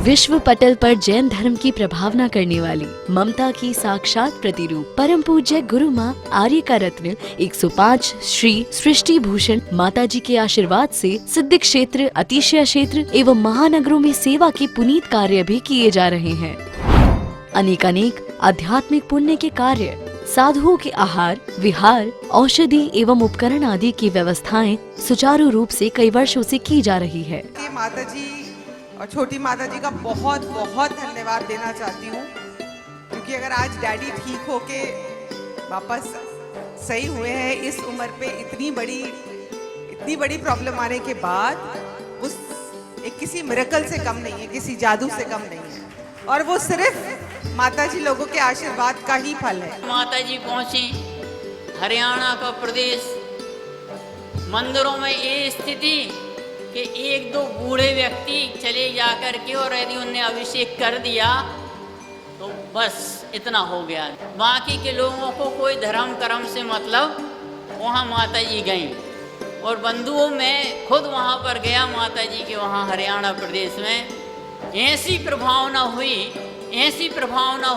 विश्व पटल पर जैन धर्म की प्रभावना करने वाली ममता की साक्षात प्रतिरूप परम पूज्य गुरु माँ आर्य का रत्न 105 श्री सृष्टि भूषण माता जी के आशीर्वाद से सिद्धि क्षेत्र, अतिशय क्षेत्र एवं महानगरों में सेवा के पुनीत कार्य भी किए जा रहे हैं। अनेक आध्यात्मिक पुण्य के कार्य, साधुओं के आहार, विहार, औषधि एवं उपकरण आदि की व्यवस्थाएं सुचारू रूप से कई वर्षों से की जा रही है। माता जी और छोटी माता जी का बहुत बहुत धन्यवाद देना चाहती हूँ, क्योंकि अगर आज डैडी ठीक होके वापस सही हुए हैं इस उम्र पे, इतनी बड़ी प्रॉब्लम आने के बाद, उस एक किसी मिरेकल से कम नहीं है, किसी जादू से कम नहीं है, और वो सिर्फ माता जी लोगों के आशीर्वाद का ही फल है। माता जी पहुंची हरियाणा का प्रदेश, मंदिरों में ये स्थिति कि एक दो बूढ़े व्यक्ति चले जा कर के और यदि उन्हें अभिषेक कर दिया तो बस इतना हो गया। बाकी के लोगों को कोई धर्म कर्म से मतलब, वहाँ माता जी गईं और बंधुओं में खुद वहाँ पर गया माता जी के वहाँ हरियाणा प्रदेश में। ऐसी प्रभावना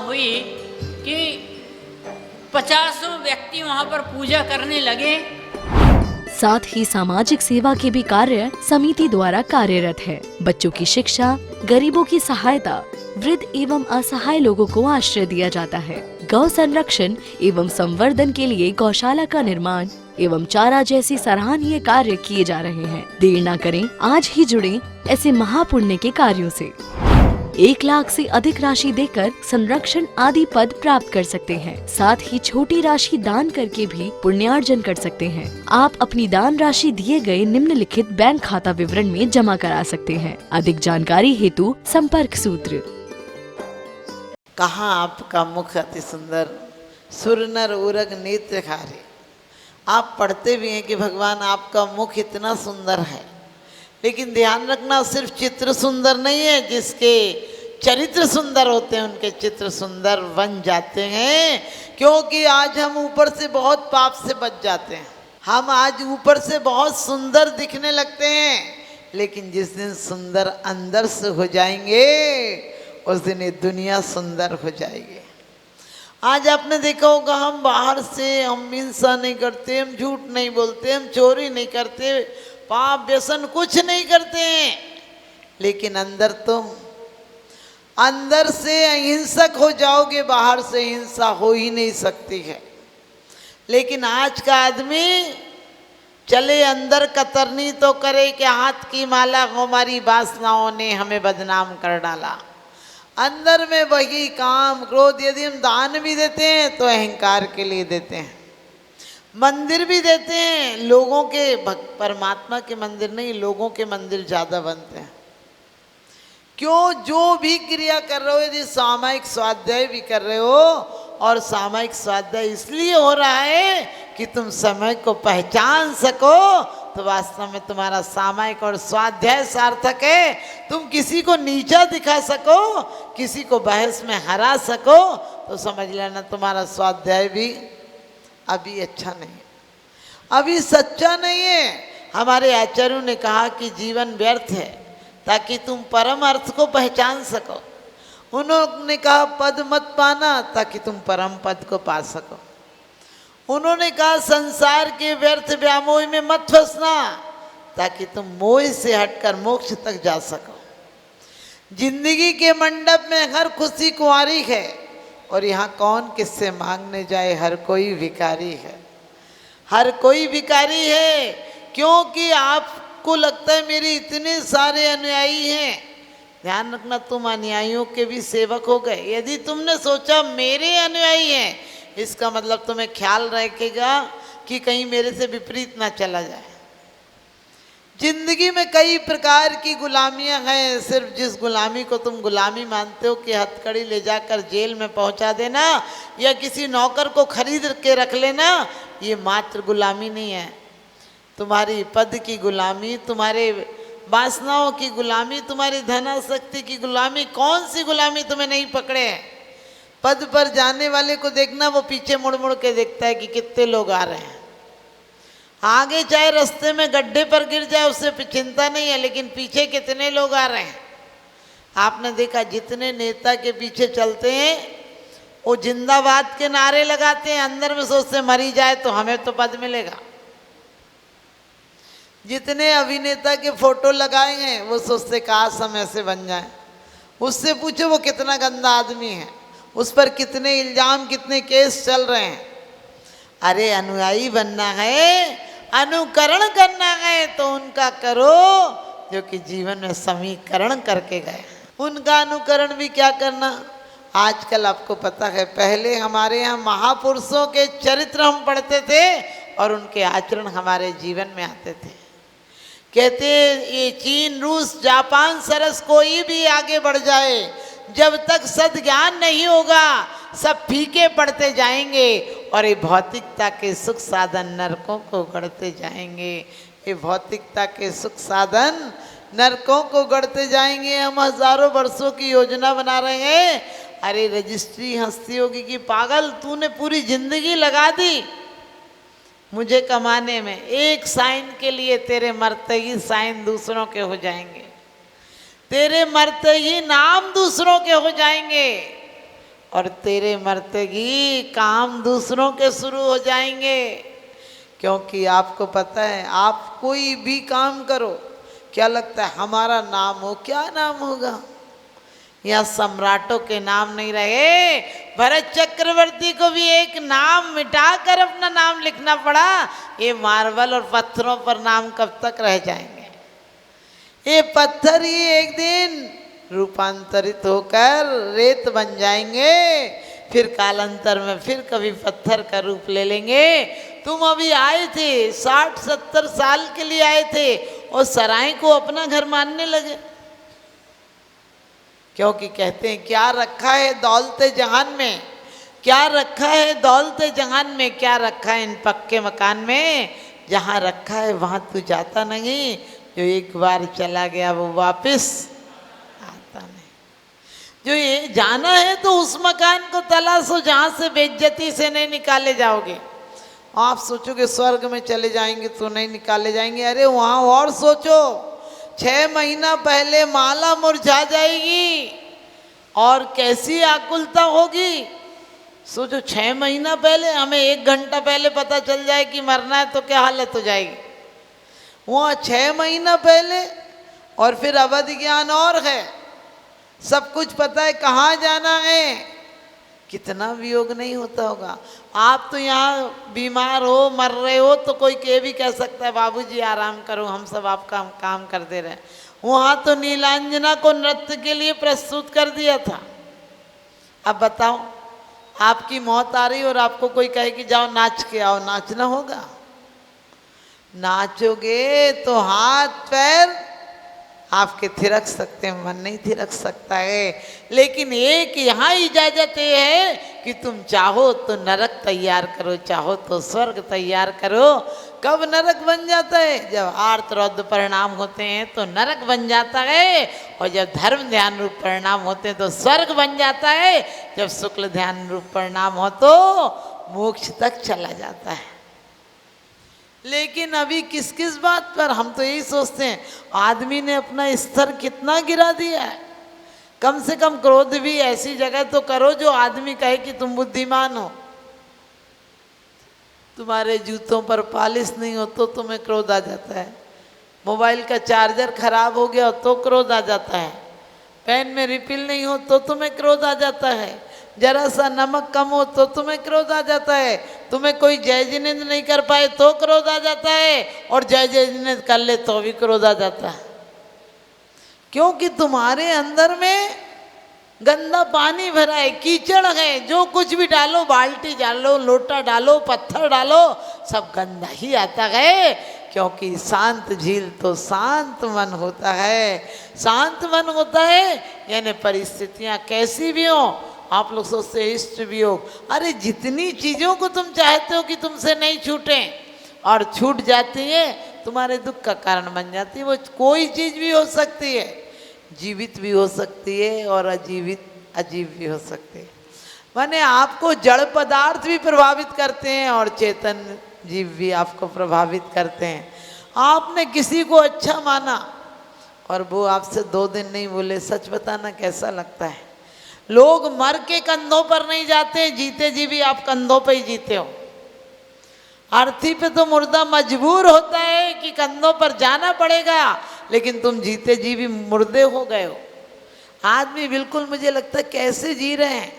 हुई कि 50 व्यक्ति वहाँ पर पूजा करने लगे। साथ ही सामाजिक सेवा के भी कार्य समिति द्वारा कार्यरत है। बच्चों की शिक्षा, गरीबों की सहायता, वृद्ध एवं असहाय लोगों को आश्रय दिया जाता है। गौ संरक्षण एवं संवर्धन के लिए गौशाला का निर्माण एवं चारा जैसी सराहनीय कार्य किए जा रहे हैं। देर न करें, आज ही जुड़ें ऐसे महापुण्य के कार्यों से। 1 लाख से अधिक राशि देकर संरक्षण आदि पद प्राप्त कर सकते हैं। साथ ही छोटी राशि दान करके भी पुण्यार्जन कर सकते हैं। आप अपनी दान राशि दिए गए निम्नलिखित बैंक खाता विवरण में जमा करा सकते हैं। अधिक जानकारी हेतु संपर्क सूत्र। कहाँ आपका मुख अति सुंदर, सुर नर उरग नेत्र खारे। आप पढ़ते भी हैं कि भगवान आपका मुख इतना सुंदर है, लेकिन ध्यान रखना सिर्फ चित्र सुंदर नहीं है, जिसके चरित्र सुंदर होते हैं उनके चित्र सुंदर बन जाते हैं। क्योंकि आज हम ऊपर से बहुत पाप से बच जाते हैं, हम आज ऊपर से बहुत सुंदर दिखने लगते हैं, लेकिन जिस दिन सुंदर अंदर से हो जाएंगे उस दिन ये दुनिया सुंदर हो जाएगी। आज आपने देखा होगा, हम बाहर से हम हिंसा नहीं करते, हम झूठ नहीं बोलते, हम चोरी नहीं करते, पाप व्यसन कुछ नहीं करते हैं, लेकिन अंदर से अहिंसक हो जाओगे, बाहर से हिंसा हो ही नहीं सकती है। लेकिन आज का आदमी चले अंदर कतरनी तो करे कि हाथ की माला हमारी वासनाओं ने हमें बदनाम कर डाला। अंदर में वही काम क्रोध, यदि हम दान भी देते हैं तो अहंकार के लिए देते हैं, मंदिर भी देते हैं लोगों के, परमात्मा के मंदिर नहीं, लोगों के मंदिर ज़्यादा बनते हैं। क्यों? जो भी क्रिया कर रहे हो, यदि सामायिक स्वाध्याय भी कर रहे हो, और सामायिक स्वाध्याय इसलिए हो रहा है कि तुम समय को पहचान सको, तो वास्तव में तुम्हारा सामायिक और स्वाध्याय सार्थक है। तुम किसी को नीचा दिखा सको, किसी को बहस में हरा सको, तो समझ लेना तुम्हारा स्वाध्याय भी अभी अच्छा नहीं, अभी सच्चा नहीं है। हमारे आचार्यों ने कहा कि जीवन व्यर्थ है ताकि तुम परम अर्थ को पहचान सको। उन्होंने कहा पद मत पाना ताकि तुम परम पद को पा सको। उन्होंने कहा संसार के व्यर्थ व्यामोह में मत फंसना ताकि तुम मोह से हटकर मोक्ष तक जा सको। जिंदगी के मंडप में हर खुशी कुंवारी है, और यहाँ कौन किससे मांगने जाए, हर कोई भिखारी है, हर कोई भिखारी है। क्योंकि आपको लगता है मेरे इतने सारे अनुयायी हैं, ध्यान रखना तुम अनुयायियों के भी सेवक हो गए। यदि तुमने सोचा मेरे अनुयायी हैं, इसका मतलब तुम्हें ख्याल रखेगा कि कहीं मेरे से विपरीत ना चला जाए। जिंदगी में कई प्रकार की गुलामियां हैं, सिर्फ जिस गुलामी को तुम गुलामी मानते हो कि हथकड़ी ले जाकर जेल में पहुंचा देना या किसी नौकर को खरीद के रख लेना, ये मात्र गुलामी नहीं है। तुम्हारी पद की गुलामी, तुम्हारे वासनाओं की गुलामी, तुम्हारी धनाशक्ति की गुलामी, कौन सी गुलामी तुम्हें नहीं पकड़े है। पद पर जाने वाले को देखना, वो पीछे मुड़ मुड़ के देखता है कि कितने लोग आ रहे हैं। आगे चाहे रास्ते में गड्ढे पर गिर जाए उससे चिंता नहीं है, लेकिन पीछे कितने लोग आ रहे हैं। आपने देखा जितने नेता के पीछे चलते हैं वो जिंदाबाद के नारे लगाते हैं, अंदर में सोचते मरी जाए तो हमें तो पद मिलेगा। जितने अभिनेता के फोटो लगाए हैं वो सोचते काश हम ऐसे बन जाए। उससे पूछो वो कितना गंदा आदमी है, उस पर कितने इल्जाम कितने केस चल रहे हैं। अरे अनुयायी बनना है, अनुकरण करना है तो उनका करो जो कि जीवन में समीकरण करके गए। उनका अनुकरण भी क्या करना। आजकल आपको पता है, पहले हमारे यहाँ महापुरुषों के चरित्र हम पढ़ते थे और उनके आचरण हमारे जीवन में आते थे। कहते ये चीन रूस जापान सरस कोई भी आगे बढ़ जाए, जब तक सद्ज्ञान नहीं होगा सब फीके पड़ते जाएंगे और ये भौतिकता के सुख साधन नरकों को गढ़ते जाएंगे। ये भौतिकता के सुख साधन नरकों को गढ़ते जाएंगे। हम हजारों वर्षों की योजना बना रहे हैं। अरे रजिस्ट्री हंसती होगी कि पागल तूने पूरी जिंदगी लगा दी मुझे कमाने में, एक साइन के लिए तेरे मरते ही साइन दूसरों के हो जाएंगे, तेरे मरते ही नाम दूसरों के हो जाएंगे और तेरे मरते ही काम दूसरों के शुरू हो जाएंगे। क्योंकि आपको पता है, आप कोई भी काम करो, क्या लगता है हमारा नाम हो, क्या नाम होगा। यहाँ सम्राटों के नाम नहीं रहे, भरत चक्रवर्ती को भी एक नाम मिटाकर अपना नाम लिखना पड़ा। ये मार्बल और पत्थरों पर नाम कब तक रह जाएंगे। ये पत्थर ही एक दिन रूपांतरित होकर रेत बन जाएंगे, फिर कालांतर में फिर कभी पत्थर का रूप ले लेंगे। तुम अभी आए थे 60-70 साल के लिए आए थे और सराय को अपना घर मानने लगे। क्योंकि कहते हैं क्या रखा है दौलते जहान में, क्या रखा है दौलते जहान में, क्या रखा है इन पक्के मकान में। जहाँ रखा है वहाँ तू जाता नहीं, जो एक बार चला गया वो वापस आता नहीं। जो ये जाना है तो उस मकान को तलाशो जहाँ से बेइज्जती से नहीं निकाले जाओगे। आप सोचोगे स्वर्ग में चले जाएंगे तो नहीं निकाले जाएंगे। अरे वहाँ और सोचो, 6 महीना पहले माला मुरझा जाएगी और कैसी आकुलता होगी। सोचो 6 महीना पहले, हमें 1 घंटा पहले पता चल जाए कि मरना है तो क्या हालत हो जाएगी। वहाँ 6 महीना पहले, और फिर अवधि ज्ञान और है, सब कुछ पता है कहाँ जाना है। कितना वियोग नहीं होता होगा। आप तो यहाँ बीमार हो, मर रहे हो तो कोई भी कह सकता है बाबूजी आराम करो, हम सब आपका काम कर दे रहे हैं। वहाँ तो नीलांजना को नृत्य के लिए प्रस्तुत कर दिया था। अब बताओ, आपकी मौत आ रही और आपको कोई कहे कि जाओ नाच के आओ, नाचना होगा। नाचोगे तो हाथ पैर आपके थिरक सकते हैं, मन नहीं थिरक सकता है। लेकिन एक यहाँ इजाजत ये है कि तुम चाहो तो नरक तैयार करो, चाहो तो स्वर्ग तैयार करो। कब नरक बन जाता है? जब आर्त रौद्र परिणाम होते हैं तो नरक बन जाता है, और जब धर्म ध्यान रूप परिणाम होते हैं तो स्वर्ग बन जाता है। जब शुक्ल ध्यान रूप परिणाम हो तो मोक्ष तक चला जाता है। लेकिन अभी किस किस बात पर हम तो यही सोचते हैं, आदमी ने अपना स्तर कितना गिरा दिया है। कम से कम क्रोध भी ऐसी जगह तो करो जो आदमी कहे कि तुम बुद्धिमान हो। तुम्हारे जूतों पर पॉलिश नहीं हो तो तुम्हें क्रोध आ जाता है, मोबाइल का चार्जर खराब हो गया तो क्रोध आ जाता है, पेन में रिफिल नहीं हो तो तुम्हें क्रोध आ जाता है, जरा सा नमक कम हो तो तुम्हें क्रोध आ जाता है, तुम्हें कोई जय जिनेंद्र नहीं कर पाए तो क्रोध आ जाता है, और जय जिनेंद्र कर ले तो भी क्रोध आ जाता है। क्योंकि तुम्हारे अंदर में गंदा पानी भरा है, कीचड़ है। जो कुछ भी डालो, बाल्टी डालो, लोटा डालो, पत्थर डालो, सब गंदा ही आता है। क्योंकि शांत झील तो शांत मन होता है। शांत मन होता है यानी परिस्थितियाँ कैसी भी हो, आप लोग सोचते हैं इष्ट वियोग, अरे जितनी चीज़ों को तुम चाहते हो कि तुमसे नहीं छूटें और छूट जाती है, तुम्हारे दुख का कारण बन जाती है। वो कोई चीज़ भी हो सकती है, जीवित भी हो सकती है और अजीवित अजीब भी हो सकती है। माने आपको जड़ पदार्थ भी प्रभावित करते हैं और चेतन जीव भी आपको प्रभावित करते हैं। आपने किसी को अच्छा माना, और वो आपसे 2 दिन नहीं बोले, सच बताना कैसा लगता है? लोग मर के कंधों पर नहीं जाते, जीते जी भी आप कंधों पे ही जीते हो। अर्थी पे तो मुर्दा मजबूर होता है कि कंधों पर जाना पड़ेगा, लेकिन तुम जीते जी भी मुर्दे हो गए हो। आदमी बिल्कुल मुझे लगता है कैसे जी रहे हैं,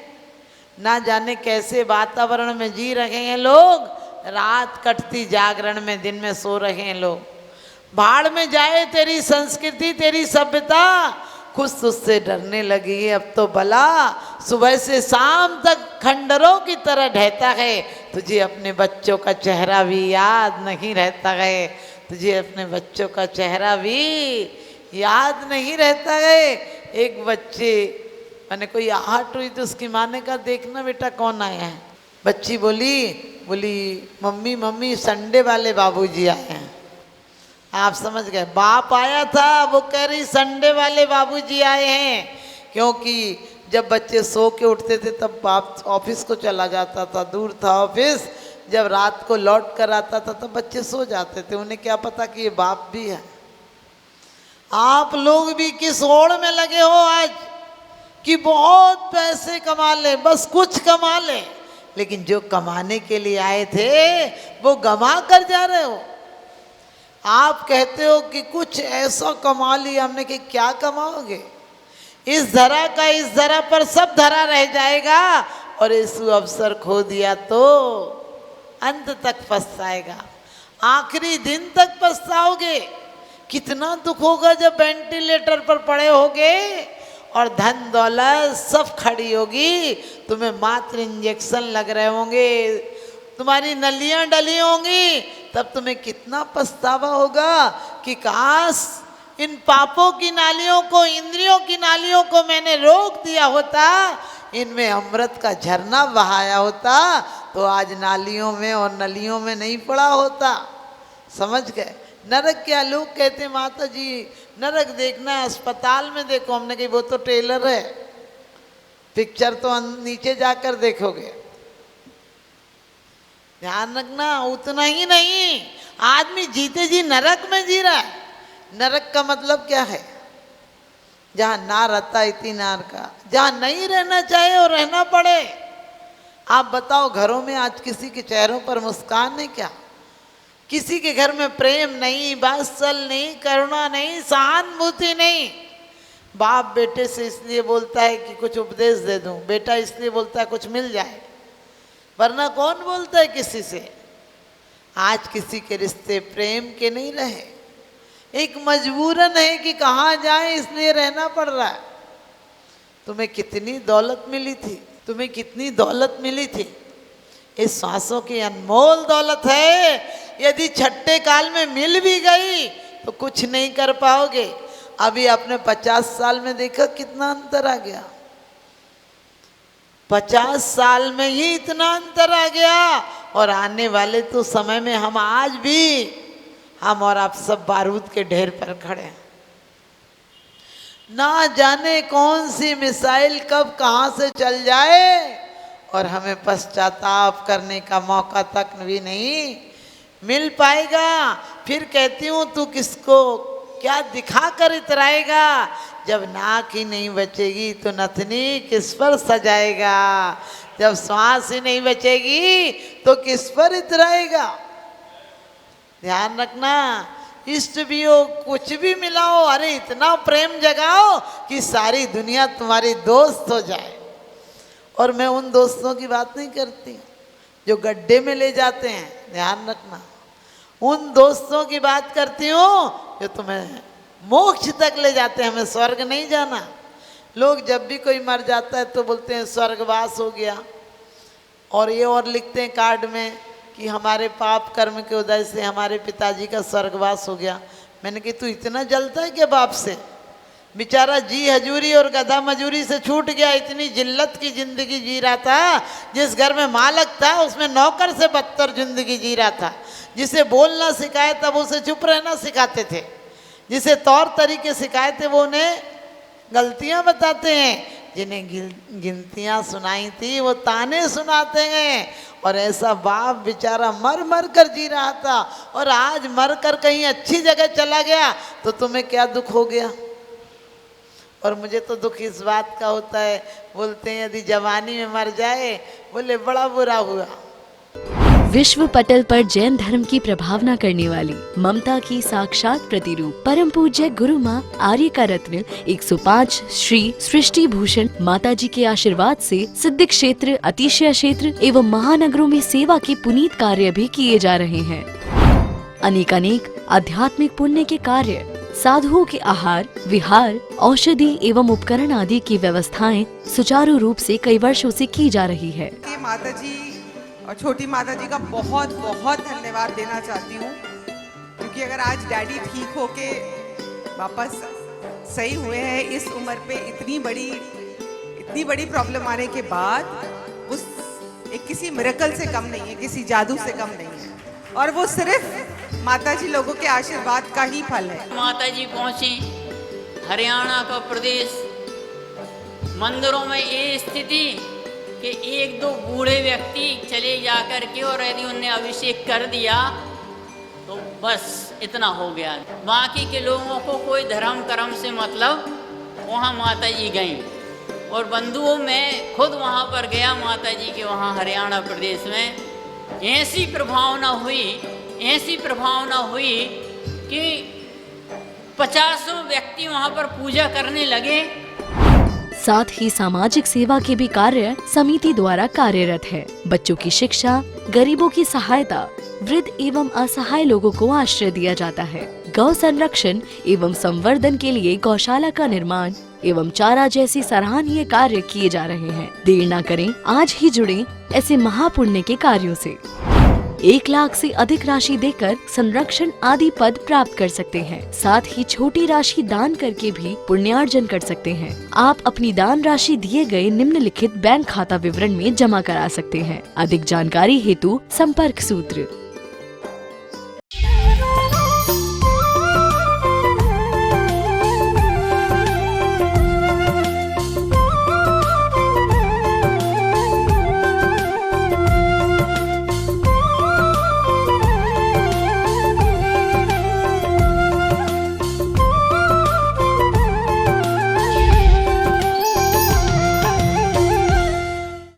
ना जाने कैसे वातावरण में जी रहे हैं लोग। रात कटती जागरण में, दिन में सो रहे हैं लोग। भाड़ में जाए तेरी संस्कृति, तेरी सभ्यता, खुद तुझसे डरने लगी है अब तो भला। सुबह से शाम तक खंडरों की तरह ढहता है, तुझे अपने बच्चों का चेहरा भी याद नहीं रहता है, तुझे अपने बच्चों का चेहरा भी याद नहीं रहता है। एक बच्चे मैंने कोई आहट हुई तो उसकी माँ ने कहा, देखना बेटा कौन आया है। बच्ची बोली मम्मी मम्मी संडे वाले बाबूजी आए हैं। आप समझ गए, बाप आया था, वो कह रही संडे वाले बाबूजी आए हैं। क्योंकि जब बच्चे सो के उठते थे तब बाप ऑफिस को चला जाता था, दूर था ऑफिस। जब रात को लौट कर आता था तब बच्चे सो जाते थे, उन्हें क्या पता कि ये बाप भी है। आप लोग भी किस होड़ में लगे हो आज कि बहुत पैसे कमा ले, बस कुछ कमा ले, लेकिन जो कमाने के लिए आए थे वो गमा कर जा रहे हो। आप कहते हो कि कुछ ऐसा कमा लिया हमने, कि क्या कमाओगे? इस धरा का इस धरा पर सब धरा रह जाएगा, और इस अवसर खो दिया तो अंत तक पछताएगा, आखिरी दिन तक पछताओगे। कितना दुख होगा जब वेंटिलेटर पर पड़े होगे और धन दौलत सब खड़ी होगी, तुम्हें मात्र इंजेक्शन लग रहे होंगे, तुम्हारी नलियां डली होंगी, तब तुम्हें कितना पछतावा होगा कि काश इन पापों की नालियों को, इंद्रियों की नालियों को मैंने रोक दिया होता, इनमें अमृत का झरना बहाया होता, तो आज नालियों में और नलियों में नहीं पड़ा होता। समझ गए? नरक क्या? लोग कहते माता जी नरक देखना है अस्पताल में देखो। हमने कही वो तो ट्रेलर है, पिक्चर तो नीचे जाकर देखोगे। ध्यान रखना, उतना ही नहीं, आदमी जीते जी नरक में जी रहा है। नरक का मतलब क्या है? जहाँ ना रहता इति नार का, जहाँ नहीं रहना चाहे और रहना पड़े। आप बताओ, घरों में आज किसी के चेहरों पर मुस्कान है क्या? किसी के घर में प्रेम नहीं, वात्सल्य नहीं, करुणा नहीं, सहानुभूति नहीं। बाप बेटे से इसलिए बोलता है कि कुछ उपदेश दे दूं, बेटा इसलिए बोलता है कुछ मिल जाए, वरना कौन बोलता है किसी से? आज किसी के रिश्ते प्रेम के नहीं रहे, एक मजबूरन है कि कहाँ जाए इसलिए रहना पड़ रहा है। तुम्हें कितनी दौलत मिली थी, तुम्हें कितनी दौलत मिली थी, इस सांसों की अनमोल दौलत है। यदि छठे काल में मिल भी गई तो कुछ नहीं कर पाओगे। अभी आपने 50 साल में देखा कितना अंतर आ गया, 50 साल में ही इतना अंतर आ गया। और आने वाले तो समय में हम आज भी, हम और आप सब बारूद के ढेर पर खड़े हैं। ना जाने कौन सी मिसाइल कब कहाँ से चल जाए और हमें पश्चाताप करने का मौका तक भी नहीं मिल पाएगा। फिर कहती हूँ तू किसको क्या दिखा कर इतराएगा? जब नाक ही नहीं बचेगी तो नथनी किस पर सजाएगा? जब श्वास ही नहीं बचेगी तो किस पर इतराएगा? ध्यान रखना, इष्ट भी हो, कुछ भी मिलाओ, अरे इतना प्रेम जगाओ कि सारी दुनिया तुम्हारी दोस्त हो जाए। और मैं उन दोस्तों की बात नहीं करती जो गड्ढे में ले जाते हैं, ध्यान रखना, उन दोस्तों की बात करती हूँ जो तुम्हें मोक्ष तक ले जाते हैं। हमें स्वर्ग नहीं जाना। लोग जब भी कोई मर जाता है तो बोलते हैं स्वर्गवास हो गया, और ये और लिखते हैं कार्ड में कि हमारे पाप कर्म के उदय से हमारे पिताजी का स्वर्गवास हो गया। मैंने कहा तू इतना जलता है क्या बाप से? बेचारा जी हजूरी और गधा मजूरी से छूट गया, इतनी जिल्लत की जिंदगी जी रहा था। जिस घर में मालक था उसमें नौकर से बदतर जिंदगी जी रहा था। जिसे बोलना सिखाए तब उसे चुप रहना सिखाते थे, जिसे तौर तरीके सिखाए थे वो उन्हें गलतियां बताते हैं, जिन्हें गिनतियां सुनाई थी वो ताने सुनाते हैं। और ऐसा बाप बेचारा मर मर कर जी रहा था, और आज मर कर कहीं अच्छी जगह चला गया तो तुम्हें क्या दुख हो गया। और मुझे तो दुख इस बात का होता है, बोलते हैं यदि जवानी में मर जाए, बोले बड़ा बुरा हुआ। विश्व पटल पर जैन धर्म की प्रभावना करने वाली ममता की साक्षात प्रतिरूप परम पूज्य गुरु माँ आर्य का रत्न 105 श्री सृष्टि भूषण माता जी के आशीर्वाद से सिद्ध क्षेत्र, अतिशय क्षेत्र एवं महानगरों में सेवा के पुनीत कार्य भी किए जा रहे हैं। अनेकानेक आध्यात्मिक पुण्य के कार्य, साधुओं के आहार, विहार, औषधि एवं उपकरण आदि की व्यवस्थाएं सुचारू रूप से कई वर्षों से की जा रही है। कि माता जी और छोटी माता जी का बहुत बहुत धन्यवाद देना चाहती हूँ, क्योंकि अगर आज डैडी ठीक होके वापस सही हुए हैं इस उम्र पे, इतनी बड़ी प्रॉब्लम आने के बाद, उस एक किसी मिरेकल से कम नहीं है, किसी जादू से कम नहीं है, और वो सिर्फ माता जी लोगों के आशीर्वाद का ही फल है। माता जी पहुंची हरियाणा का प्रदेश, मंदिरों में ये स्थिति कि एक दो बूढ़े व्यक्ति चले जा कर के और यदि उनने अभिषेक कर दिया तो बस इतना हो गया। बाकी के लोगों को कोई धर्म कर्म से मतलब, वहाँ माता जी गईं। और बंधुओं में खुद वहाँ पर गया माता जी के वहाँ हरियाणा प्रदेश में, ऐसी प्रभावना हुई कि 50 व्यक्ति वहाँ पर पूजा करने लगे। साथ ही सामाजिक सेवा के भी कार्य समिति द्वारा कार्यरत है। बच्चों की शिक्षा, गरीबों की सहायता, वृद्ध एवं असहाय लोगों को आश्रय दिया जाता है। गौ संरक्षण एवं संवर्धन के लिए गौशाला का निर्माण एवं चारा जैसी सराहनीय कार्य किए जा रहे हैं। देर न करें, आज ही जुड़ें ऐसे महापुण्य के कार्यों से। 1 लाख से अधिक राशि देकर संरक्षण आदि पद प्राप्त कर सकते हैं। साथ ही छोटी राशि दान करके भी पुण्यार्जन कर सकते हैं। आप अपनी दान राशि दिए गए निम्नलिखित बैंक खाता विवरण में जमा करा सकते हैं। अधिक जानकारी हेतु संपर्क सूत्र